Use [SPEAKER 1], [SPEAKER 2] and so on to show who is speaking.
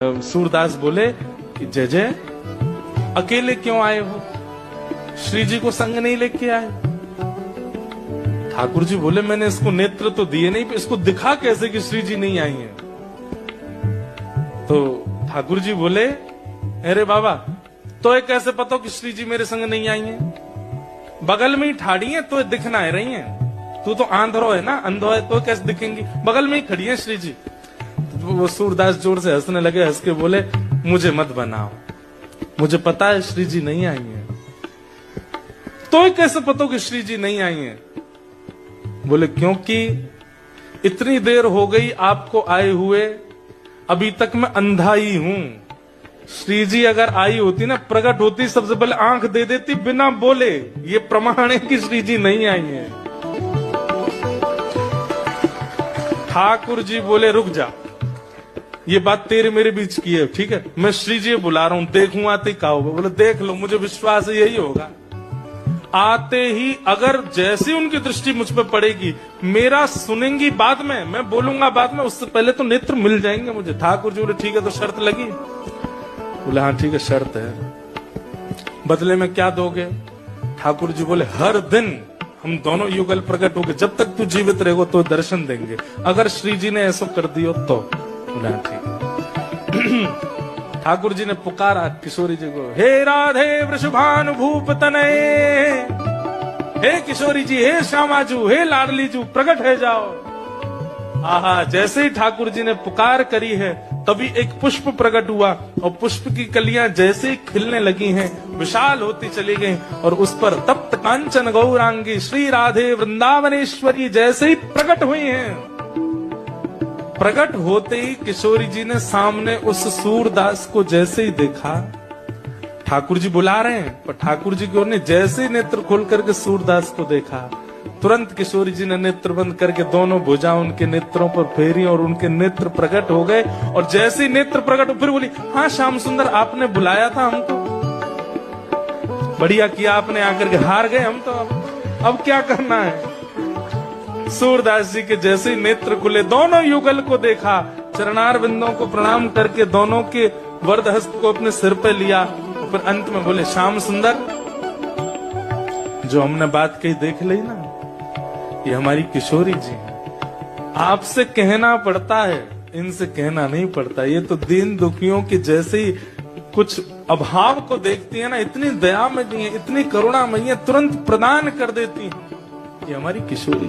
[SPEAKER 1] सूरदास बोले कि जय जय, अकेले क्यों आए हो? श्री जी को संग नहीं लेके आए? ठाकुर जी बोले मैंने इसको नेत्र तो दिए नहीं, इसको दिखा कैसे कि श्री जी नहीं आई हैं? तो ठाकुर जी बोले अरे बाबा, तो एक कैसे पता कि श्री जी मेरे संग नहीं आई हैं? बगल में ही ठाड़ी है तो दिखना है रही हैं। तू तो आंधरो है ना, अंधो है तो कैसे दिखेंगी? बगल में ही खड़ी है श्री जी। तो वो सूरदास जोर से हंसने लगे, हंस के बोले मुझे मत बनाओ, मुझे पता है श्री जी नहीं आई हैं। तो कैसे पता कि श्री जी नहीं आई हैं? बोले क्योंकि इतनी देर हो गई आपको आए हुए, अभी तक मैं अंधा ही हूं। श्री जी अगर आई होती ना, प्रकट होती, सबसे पहले आंख दे देती बिना बोले। ये प्रमाण है कि श्री जी नहीं आई है। ठाकुर जी बोले रुक जा, ये बात तेरे मेरे बीच की है, ठीक है? मैं श्री जी बुला रहा हूं, देखूं आते क्या होगा। बोले देख लो, मुझे विश्वास है यही होगा। आते ही अगर जैसी उनकी दृष्टि मुझ पर पड़ेगी, मेरा सुनेंगी बाद में, मैं बोलूंगा बाद में, उससे पहले तो नेत्र मिल जाएंगे मुझे। ठाकुर जी बोले ठीक है, तो शर्त लगी? बोले हाँ ठीक है, शर्त है। बदले में क्या दोगे? ठाकुर जी बोले हर दिन हम दोनों युगल प्रकट होंगे, जब तक तू जीवित रहेगो तो दर्शन देंगे। अगर श्री जी ने ऐसा कर दियो तो। बोले हाँ ठीक है। ठाकुर जी ने पुकारा किशोरी जी को, हे राधे वृषभानुभूप तनये, हे किशोरी जी, हे श्यामाजू, हे लाडली जू, प्रकट है जाओ। आहा, जैसे ही ठाकुर जी ने पुकार करी है, तभी एक पुष्प प्रकट हुआ, और पुष्प की कलियां जैसे ही खिलने लगी हैं, विशाल होती चली गईं, और उस पर तप्त कांचन गौरांगी श्री राधे वृंदावनेश्वरी जैसे ही प्रकट हुई हैं। प्रकट होते ही किशोरी जी ने सामने उस सूरदास को जैसे ही देखा, ठाकुर जी बुला रहे हैं, पर ठाकुर जी को ने जैसे ही नेत्र खोल करके सूरदास को देखा, तुरंत किशोरी जी ने नेत्र बंद करके दोनों भुजा उनके नेत्रों पर फेरी, और उनके नेत्र प्रकट हो गए। और जैसे ही नेत्र प्रकट हो, फिर बोली हाँ श्याम सुंदर, आपने बुलाया था हमको, बढ़िया किया आपने आकर के, हार गए हम तो, अब क्या करना है? सूरदास जी के जैसे ही नेत्र खुले, दोनों युगल को देखा, चरणार बिंदों को प्रणाम करके दोनों के वरद हस्त को अपने सिर पे लिया, और फिर अंत में बोले श्याम सुंदर, जो हमने बात कही देख ली ना, ये हमारी किशोरी जी है। आपसे कहना पड़ता है, इनसे कहना नहीं पड़ता। ये तो दीन दुखियों की जैसे ही कुछ अभाव को देखती है ना, इतनी दयामयी है, इतनी करुणामयी है, तुरंत प्रदान कर देती है। ये हमारी किशोरी